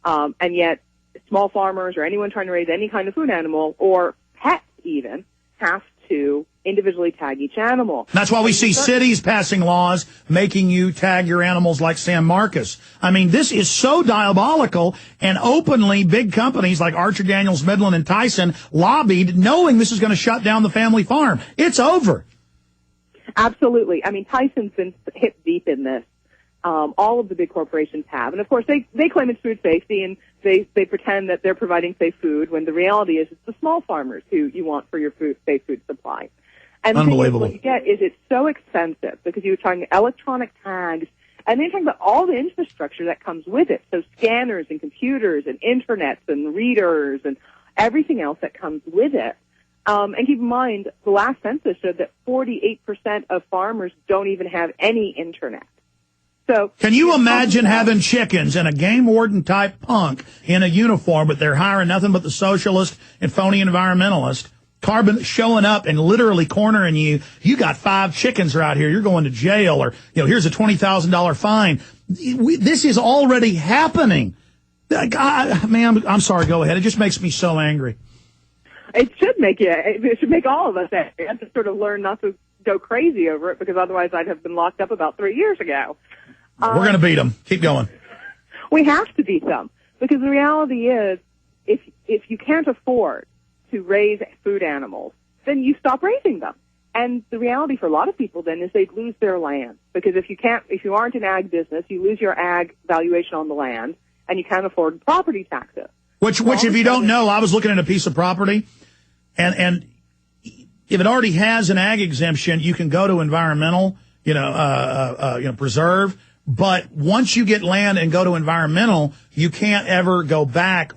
And yet small farmers or anyone trying to raise any kind of food animal or pets even have to individually tag each animal. That's why we see cities passing laws making you tag your animals like San Marcos. I mean, this is so diabolical, and openly big companies like Archer Daniels Midland and Tyson lobbied knowing this is going to shut down the family farm. It's over. Absolutely. I mean, Tyson's been hip deep in this. All of the big corporations have. And, of course, they claim it's food safety, and they pretend that they're providing safe food, when the reality is it's the small farmers who you want for your safe food supply. And unbelievable. What you get is it's so expensive because you're talking electronic tags, and then you're talking about all the infrastructure that comes with it. So scanners and computers and internets and readers and everything else that comes with it. And keep in mind, the last census showed that 48% of farmers don't even have any internet. So can you imagine having chickens and a game warden type punk in a uniform, but they're hiring nothing but the socialist and phony environmentalist, carbon showing up and literally cornering you? You got 5 chickens right here. You're going to jail, or here's a $20,000 fine. This is already happening. Man, I'm sorry. Go ahead. It just makes me so angry. It should make it should make all of us angry. I have to sort of learn not to go crazy over it, because otherwise I'd have been locked up about 3 years ago. We're going to beat them. Keep going. We have to beat them, because the reality is, if you can't afford to raise food animals, then you stop raising them. And the reality for a lot of people then is they'd lose their land, because if you aren't an ag business, you lose your ag valuation on the land, and you can't afford property taxes. Which if you don't know, I was looking at a piece of property, and if it already has an ag exemption, you can go to environmental, preserve. But once you get land and go to environmental, you can't ever go back.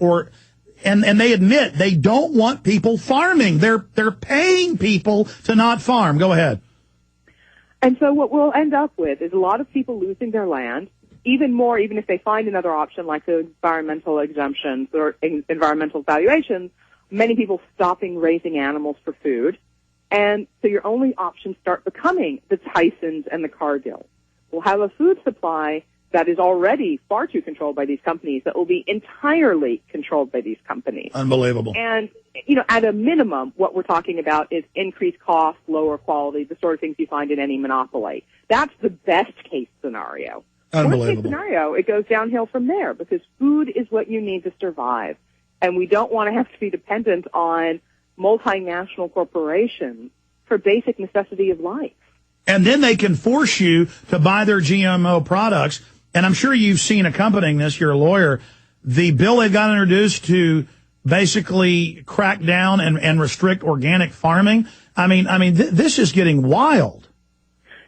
And they admit they don't want people farming. They're paying people to not farm. Go ahead. And so what we'll end up with is a lot of people losing their land, even if they find another option like the environmental exemptions or environmental valuations, many people stopping raising animals for food. And so your only options start becoming the Tysons and the Cargills. We'll have a food supply that is already far too controlled by these companies that will be entirely controlled by these companies. Unbelievable. And, at a minimum, what we're talking about is increased cost, lower quality, the sort of things you find in any monopoly. That's the best case scenario. Unbelievable. Worst case scenario, it goes downhill from there, because food is what you need to survive. And we don't want to have to be dependent on multinational corporations for basic necessity of life. And then they can force you to buy their GMO products. And I'm sure you've seen accompanying this, you're a lawyer, the bill they've got introduced to basically crack down and restrict organic farming. I mean, this is getting wild.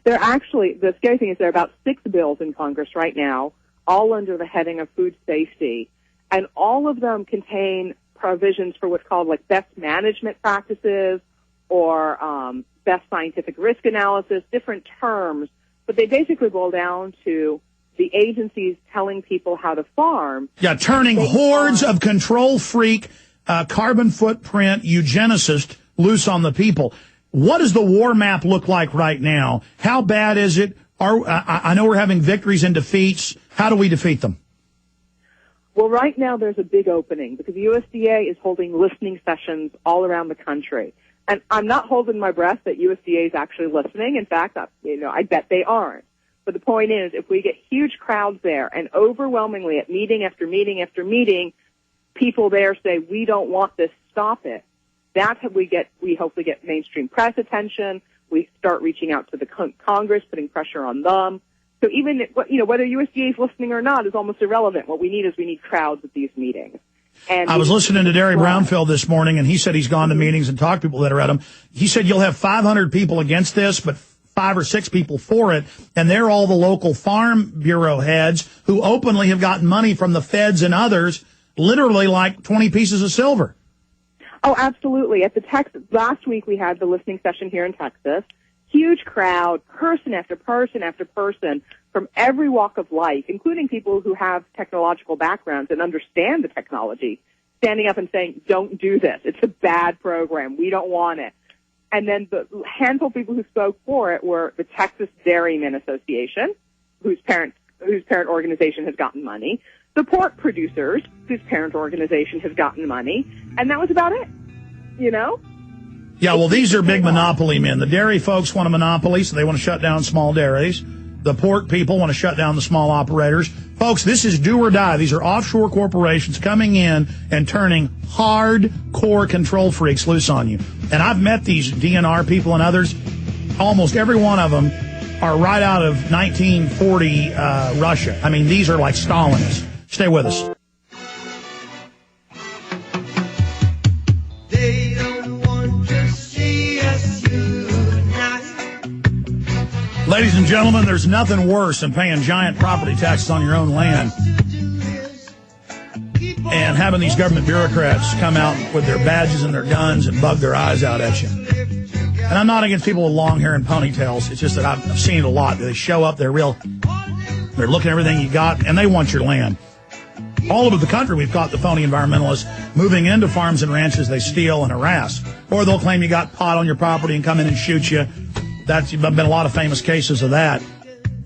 The scary thing is there are about 6 bills in Congress right now, all under the heading of food safety. And all of them contain provisions for what's called like best management practices or best scientific risk analysis, different terms, but they basically boil down to the agencies telling people how to farm. Yeah, turning hordes of control freak, carbon footprint eugenicists loose on the people. What does the war map look like right now? How bad is it? I know we're having victories and defeats. How do we defeat them? Well, right now there's a big opening because the USDA is holding listening sessions all around the country. And I'm not holding my breath that USDA is actually listening. In fact, I bet they aren't. But the point is, if we get huge crowds there and overwhelmingly at meeting after meeting after meeting, people there say, we don't want this, stop it. That's how we hopefully get mainstream press attention. We start reaching out to the Congress, putting pressure on them. So even, whether USDA is listening or not is almost irrelevant. What we need crowds at these meetings. And I was listening to Derry Brownfield this morning, and he said he's gone to meetings and talked to people that are at them. He said you'll have 500 people against this, but 5 or 6 people for it, and they're all the local farm bureau heads who openly have gotten money from the feds and others, literally like 20 pieces of silver. Oh, absolutely. Last week we had the listening session here in Texas. Huge crowd, person after person after person from every walk of life, including people who have technological backgrounds and understand the technology, standing up and saying, don't do this. It's a bad program. We don't want it. And then the handful of people who spoke for it were the Texas Dairymen Association, whose parent organization has gotten money, the pork producers, whose parent organization has gotten money, and that was about it, you know? Yeah, well, these are big monopoly men. The dairy folks want a monopoly, so they want to shut down small dairies. The pork people want to shut down the small operators. Folks, this is do or die. These are offshore corporations coming in and turning hardcore control freaks loose on you. And I've met these DNR people and others. Almost every one of them are right out of 1940 Russia. I mean, these are like Stalinists. Stay with us. They don't want to see us unite. Ladies and gentlemen, there's nothing worse than paying giant property taxes on your own land and having these government bureaucrats come out with their badges and their guns and bug their eyes out at you. And I'm not against people with long hair and ponytails. It's just that I've seen it a lot. They show up, they're looking at everything you got, and they want your land. All over the country, we've got the phony environmentalists moving into farms and ranches they steal and harass. Or they'll claim you got pot on your property and come in and shoot you. That's been a lot of famous cases of that.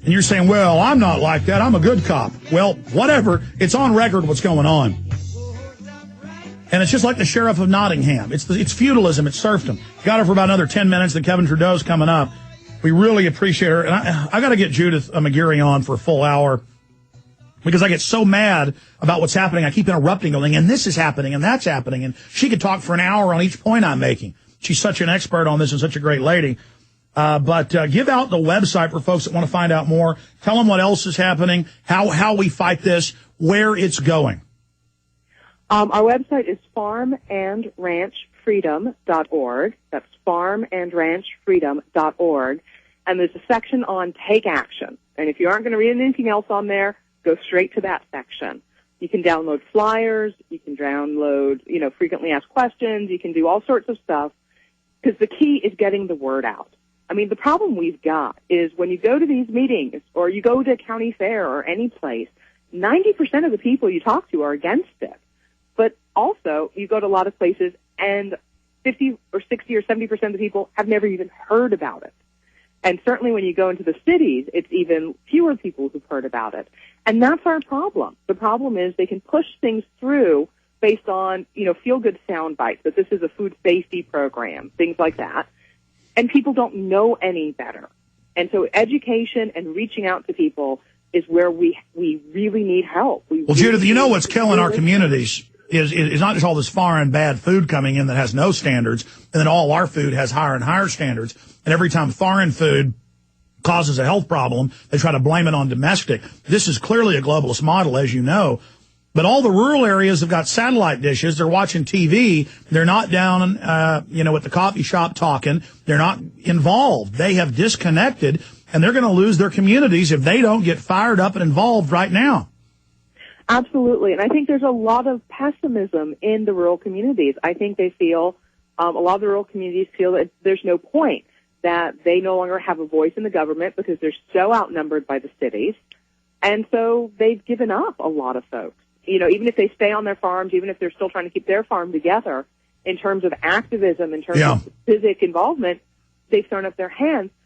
And you're saying, well, I'm not like that. I'm a good cop. Well, whatever. It's on record what's going on. And it's just like the sheriff of Nottingham. It's feudalism. It's serfdom. Got her for about another 10 minutes. Then Kevin Trudeau's coming up. We really appreciate her. And I got to get Judith McGeary on for a full hour because I get so mad about what's happening. I keep interrupting, going, and this is happening, and that's happening. And she could talk for an hour on each point I'm making. She's such an expert on this and such a great lady. But give out the website for folks that want to find out more. Tell them what else is happening, how we fight this, where it's going. Our website is farmandranchfreedom.org. That's farmandranchfreedom.org. And there's a section on take action. And if you aren't going to read anything else on there, go straight to that section. You can download flyers. You can download, frequently asked questions. You can do all sorts of stuff because the key is getting the word out. I mean, the problem we've got is when you go to these meetings or you go to a county fair or any place, 90% of the people you talk to are against it. But also, you go to a lot of places and 50 or 60 or 70% of the people have never even heard about it. And certainly when you go into the cities, it's even fewer people who've heard about it. And that's our problem. The problem is they can push things through based on, feel-good sound bites, that this is a food safety program, things like that. And people don't know any better. And so education and reaching out to people is where we really need help. Well, Judith, what's killing our communities is not just all this foreign bad food coming in that has no standards, and then all our food has higher and higher standards. And every time foreign food causes a health problem, they try to blame it on domestic. This is clearly a globalist model, as you know. But all the rural areas have got satellite dishes. They're watching TV. They're not down, at the coffee shop talking. They're not involved. They have disconnected, and they're going to lose their communities if they don't get fired up and involved right now. Absolutely. And I think there's a lot of pessimism in the rural communities. I think they feel, a lot of the rural communities feel that there's no point, that they no longer have a voice in the government because they're so outnumbered by the cities. And so they've given up, a lot of folks. Even if they stay on their farms, even if they're still trying to keep their farm together, in terms of activism, in terms of civic involvement, they've thrown up their hands.